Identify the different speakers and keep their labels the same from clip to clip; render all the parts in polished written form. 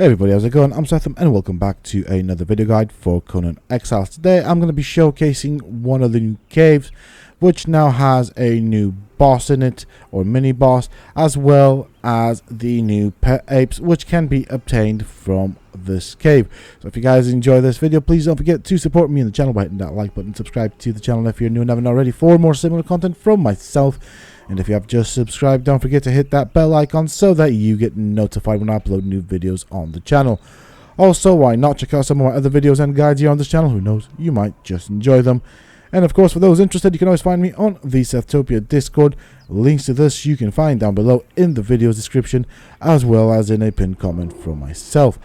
Speaker 1: Hey everybody, how's it going? I'm Sethum and welcome back to another video guide for Conan Exiles. Today I'm going to be showcasing one of the new caves, which now has a new boss in it, or mini boss, as well as the new pet apes, which can be obtained from this cave. So if you guys enjoy this video, please don't forget to support me in the channel by hitting that like button, subscribe to the channel if you're new and haven't already for more similar content from myself. And if you have just subscribed, don't forget to hit that bell icon so that you get notified when I upload new videos on the channel. Also, why not check out some of my other videos and guides here on this channel? Who knows, you might just enjoy them. And of course, for those interested, you can always find me on the Sethtopia Discord. Links to this you can find down below in the video's description, as well as in a pinned comment from myself.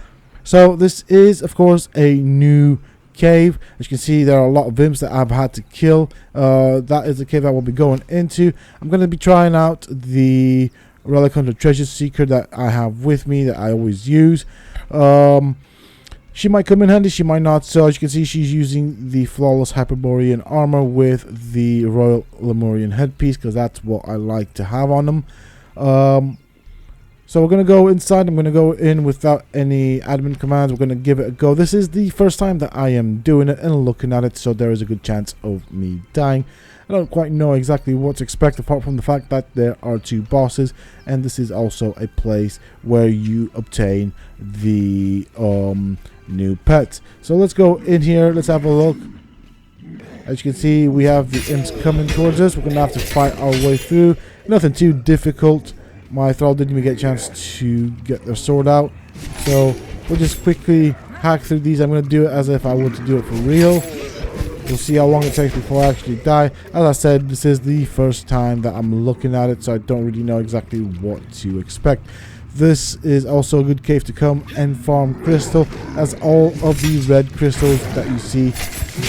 Speaker 1: So this is, of course, a new cave. As you can see, there are a lot of imps that I've had to kill. That is the cave that we'll be going into. I'm going to be trying out the Relic Hunter Treasure Seeker that I have with me, that I always use. She might come in handy, she might not. So as you can see, she's using the Flawless Hyperborean armor with the Royal Lemurian headpiece, because that's what I like to have on them. So we're going to go inside. I'm going to go in without any admin commands. We're going to give it a go. This is the first time that I am doing it and looking at it, so there is a good chance of me dying. I don't quite know exactly what to expect, apart from the fact that there are two bosses, and this is also a place where you obtain the new pets. So let's go in here. Let's have a look. As you can see, we have the imps coming towards us. We're going to have to fight our way through. Nothing too difficult. My thrall didn't even get a chance to get their sword out, so we'll just quickly hack through these. I'm going to do it as if I were to do it for real. We'll see how long it takes before I actually die. As I said, this is the first time that I'm looking at it, so I don't really know exactly what to expect. This is also a good cave to come and farm crystal, as all of these red crystals that you see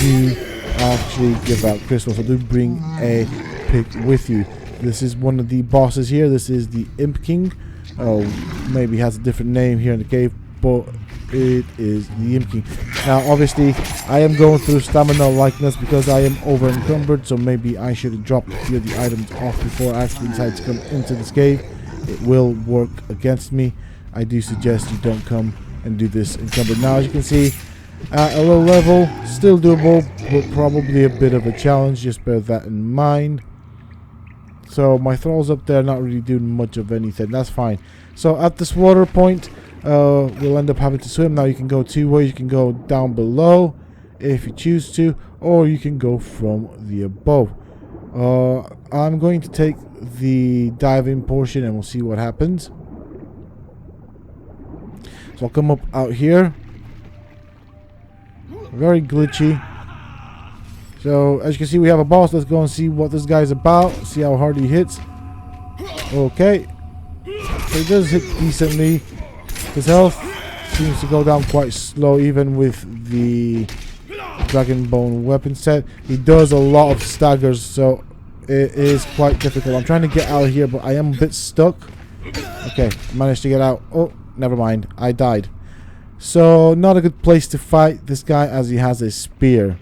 Speaker 1: do actually give out crystals, so do bring a pick with you. This is one of the bosses here. This is the Imp King. Oh, maybe has a different name here in the cave, but it is the Imp King. Now, obviously, I am going through stamina likeness because I am over encumbered, so maybe I should have dropped a few of the items off before I actually decide to come into this cave. It will work against me. I do suggest you don't come and do this encumbered. Now, as you can see, at a low level, still doable, but probably a bit of a challenge. Just bear that in mind. So my thrall's up there, not really doing much of anything. That's fine. So at this water point, we'll end up having to swim. Now you can go two ways. You can go down below if you choose to, or you can go from the above. I'm going to take the diving portion and we'll see what happens. So I'll come up out here. Very glitchy. So, as you can see, we have a boss. Let's go and see what this guy's about. See how hard he hits. Okay. So he does hit decently. His health seems to go down quite slow, even with the Dragon Bone weapon set. He does a lot of staggers, so it is quite difficult. I'm trying to get out of here, but I am a bit stuck. Okay, managed to get out. Oh, never mind. I died. So, not a good place to fight this guy, as he has a spear.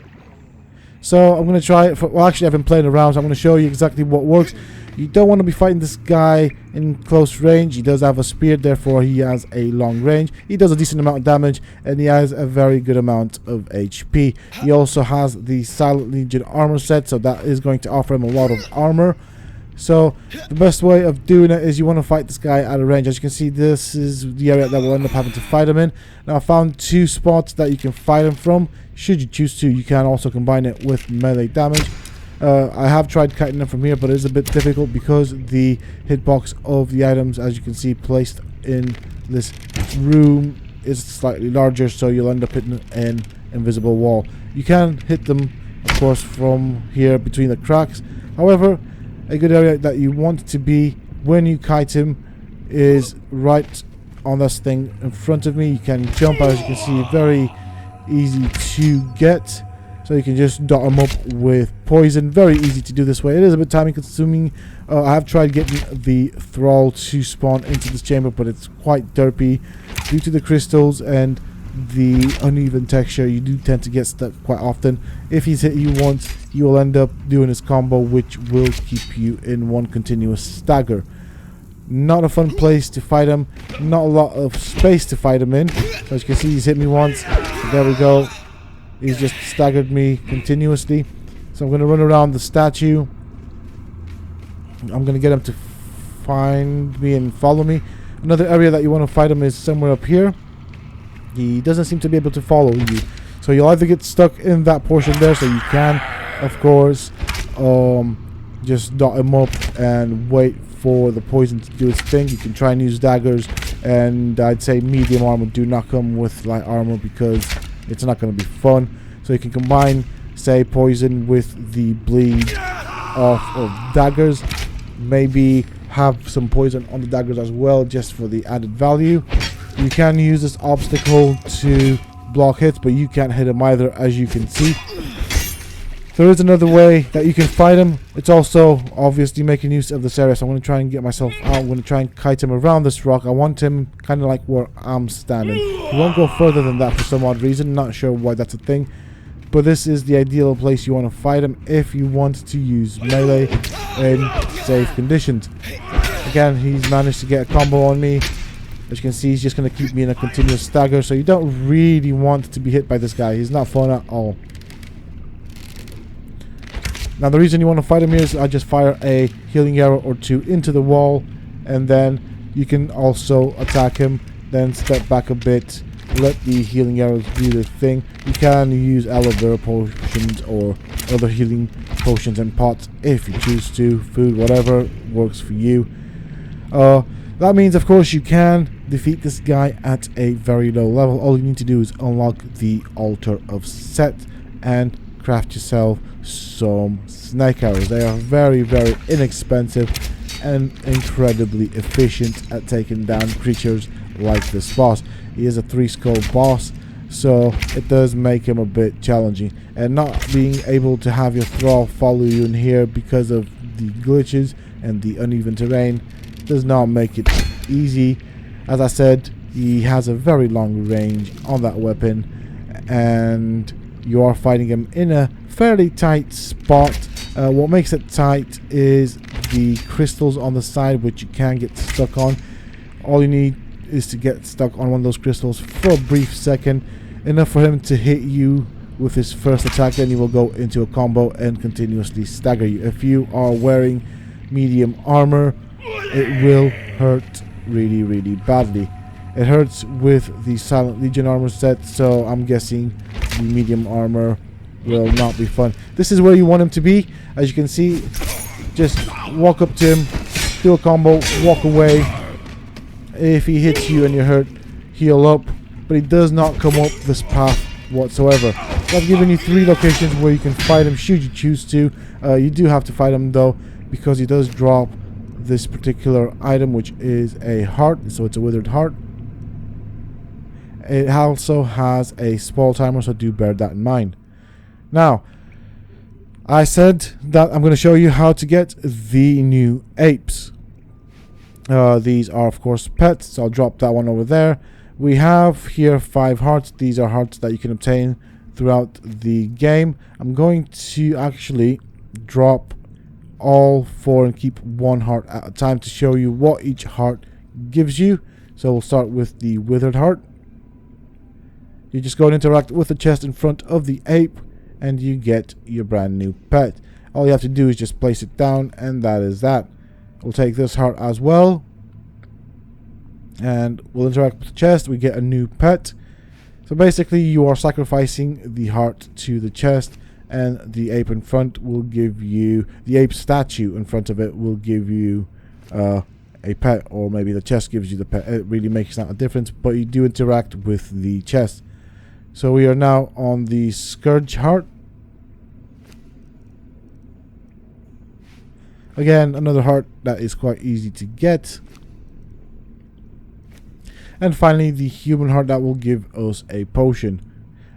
Speaker 1: So I'm going to try it for, well, actually I've been playing around, so I'm going to show you exactly what works. You don't want to be fighting this guy in close range. He does have a spear, therefore he has a long range. He does a decent amount of damage, and he has a very good amount of HP. He also has the Silent Legion armor set, so that is going to offer him a lot of armor. So the best way of doing it is you want to fight this guy at a range. As you can see, this is the area that we'll end up having to fight him in. Now I found two spots that you can fight him from. Should you choose to, you can also combine it with melee damage. I have tried kiting them from here, but it is a bit difficult because the hitbox of the items, as you can see, placed in this room is slightly larger, so you'll end up hitting an invisible wall. You can hit them, of course, from here between the cracks. However, a good area that you want to be when you kite him is right on this thing in front of me. You can jump, as you can see, very easy to get. So you can just dot him up with poison. Very easy to do this way. It is a bit time consuming. I have tried getting the thrall to spawn into this chamber, but it's quite derpy due to the crystals and the uneven texture. You do tend to get stuck quite often. If he's hit you once, you will end up doing his combo, which will keep you in one continuous stagger. Not a fun place to fight him. Not a lot of space to fight him in. So as you can see, he's hit me once. So there we go. He's just staggered me continuously. So I'm going to run around the statue. I'm going to get him to find me and follow me. Another area that you want to fight him is somewhere up here. He doesn't seem to be able to follow you. So you'll either get stuck in that portion there, so you can, of course, just dot him up and wait for the poison to do its thing. You can try and use daggers, and I'd say medium armor. Do not come with light armor because it's not going to be fun. So you can combine, say, poison with the bleed of daggers. Maybe have some poison on the daggers as well, just for the added value. You can use this obstacle to block hits, but you can't hit him either, as you can see. There is another way that you can fight him. It's also obviously making use of this area, so I'm going to try and get myself out. I'm going to try and kite him around this rock. I want him kind of like where I'm standing. He won't go further than that for some odd reason. Not sure why that's a thing, but this is the ideal place you want to fight him if you want to use melee in safe conditions. Again, he's managed to get a combo on me. As you can see, he's just going to keep me in a continuous stagger, so you don't really want to be hit by this guy. He's not fun at all. Now the reason you want to fight him here is I just fire a healing arrow or two into the wall, and then you can also attack him, then step back a bit, let the healing arrows do their thing. You can use aloe vera potions or other healing potions and pots if you choose to. Food, whatever works for you. That means, of course, you can defeat this guy at a very low level. All you need to do is unlock the Altar of Set and craft yourself some snake arrows. They are very, very inexpensive and incredibly efficient at taking down creatures like this boss. He is a 3-skull boss, so it does make him a bit challenging. And not being able to have your thrall follow you in here because of the glitches and the uneven terrain does not make it easy. As I said, he has a very long range on that weapon, and you are fighting him in a fairly tight spot. What makes it tight is the crystals on the side, which you can get stuck on. All you need is to get stuck on one of those crystals for a brief second, enough for him to hit you with his first attack, then he will go into a combo and continuously stagger you. If you are wearing medium armor, it will hurt really, really badly. It hurts with the Silent Legion armor set, so I'm guessing the medium armor will not be fun. This is where you want him to be. As you can see, just walk up to him, do a combo, walk away. If he hits you and you're hurt, heal up, but he does not come up this path whatsoever. So I've given you 3 locations where you can fight him should you choose to. You do have to fight him though, because he does drop this particular item, which is a heart, so it's a withered heart. It also has a spoil timer, so do bear that in mind. Now, I said that I'm going to show you how to get the new apes. These are, of course, pets, so I'll drop that one over there. We have here 5 hearts. These are hearts that you can obtain throughout the game. I'm going to actually drop all 4 and keep 1 heart at a time to show you what each heart gives you. So we'll start with the withered heart. You just go and interact with the chest in front of the ape, and you get your brand new pet. All you have to do is just place it down, and that is that. We'll take this heart as well, and we'll interact with the chest. We get a new pet. So basically you are sacrificing the heart to the chest, and the ape in front will give you, the ape statue in front of it will give you a pet, or maybe the chest gives you the pet. It really makes not a difference, but you do interact with the chest. So we are now on the Scourge heart. Again, another heart that is quite easy to get. And finally, the human heart that will give us a potion.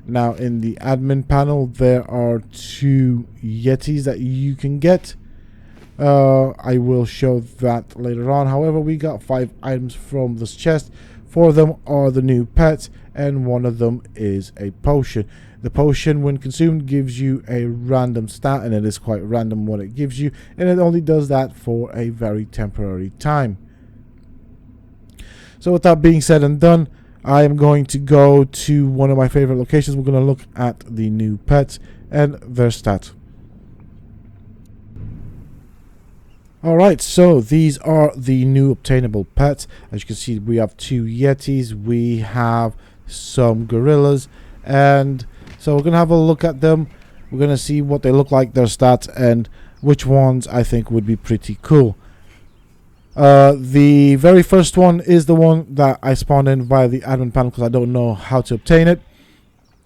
Speaker 1: Now, in the admin panel, there are 2 Yetis that you can get. I will show that later on. However, we got 5 items from this chest. 4 of them are the new pets, and 1 of them is a potion. The potion, when consumed, gives you a random stat, and it is quite random what it gives you, and it only does that for a very temporary time. So with that being said and done, I am going to go to one of my favorite locations. We're going to look at the new pets and their stats. Alright, so these are the new obtainable pets. As you can see, we have 2 Yetis, we have some gorillas, and so we're going to have a look at them. We're going to see what they look like, their stats, and which ones I think would be pretty cool. The very first one is the one that I spawned in via the admin panel because I don't know how to obtain it.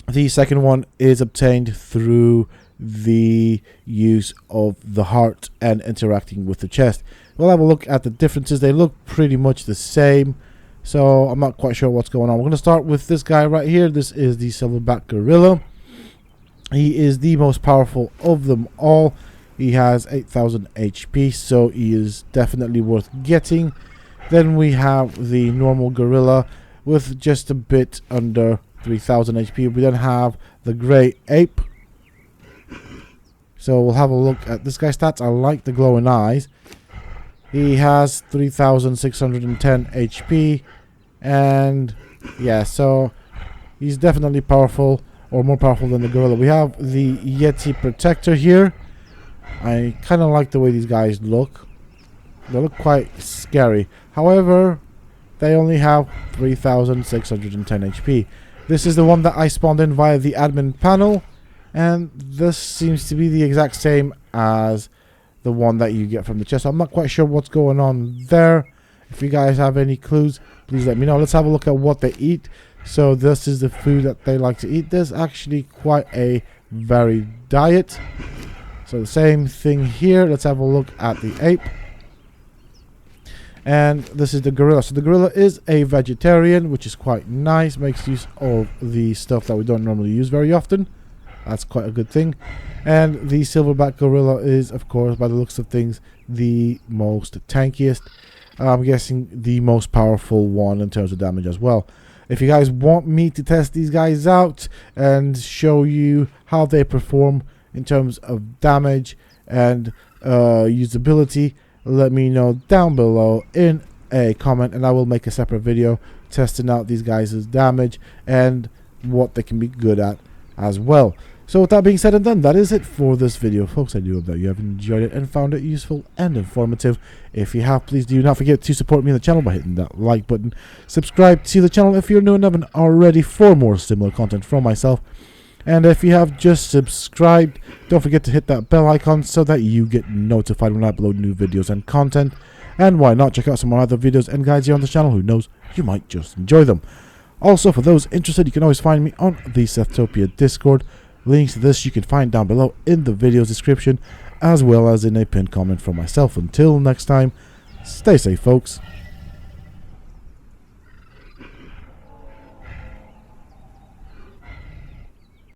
Speaker 1: The second one is obtained through the use of the heart and interacting with the chest. We'll have a look at the differences. They look pretty much the same, so I'm not quite sure what's going on. We're going to start with this guy right here. This is the Silverback Gorilla. He is the most powerful of them all. He has 8,000 HP, so he is definitely worth getting. Then we have the normal gorilla with just a bit under 3,000 HP. We then have the Grey Ape. So we'll have a look at this guy's stats. I like the glowing eyes. He has 3,610 HP. And yeah, so he's definitely powerful, or more powerful than the gorilla. We have the Yeti Protector here. I kind of like the way these guys look. They look quite scary. However, they only have 3,610 HP. This is the one that I spawned in via the admin panel. And this seems to be the exact same as the one that you get from the chest. I'm not quite sure what's going on there. If you guys have any clues, please let me know. Let's have a look at what they eat. So this is the food that they like to eat. There's actually quite a varied diet. So the same thing here. Let's have a look at the ape. And this is the gorilla. So the gorilla is a vegetarian, which is quite nice. Makes use of the stuff that we don't normally use very often. That's quite a good thing. And the Silverback Gorilla is, of course, by the looks of things, the most tankiest. I'm guessing the most powerful one in terms of damage as well. If you guys want me to test these guys out and show you how they perform in terms of damage and usability, let me know down below in a comment, and I will make a separate video testing out these guys' damage and what they can be good at as well. So with that being said and done, that is it for this video, folks. I do hope that you have enjoyed it and found it useful and informative. If you have, please do not forget to support me on the channel by hitting that like button. Subscribe to the channel if you're new and haven't already for more similar content from myself. And if you have just subscribed, don't forget to hit that bell icon so that you get notified when I upload new videos and content. And why not check out some of my other videos and guides here on the channel. Who knows, you might just enjoy them. Also, for those interested, you can always find me on the Sethtopia Discord. Links to this you can find down below in the video's description, as well as in a pinned comment from myself. Until next time, stay safe, folks.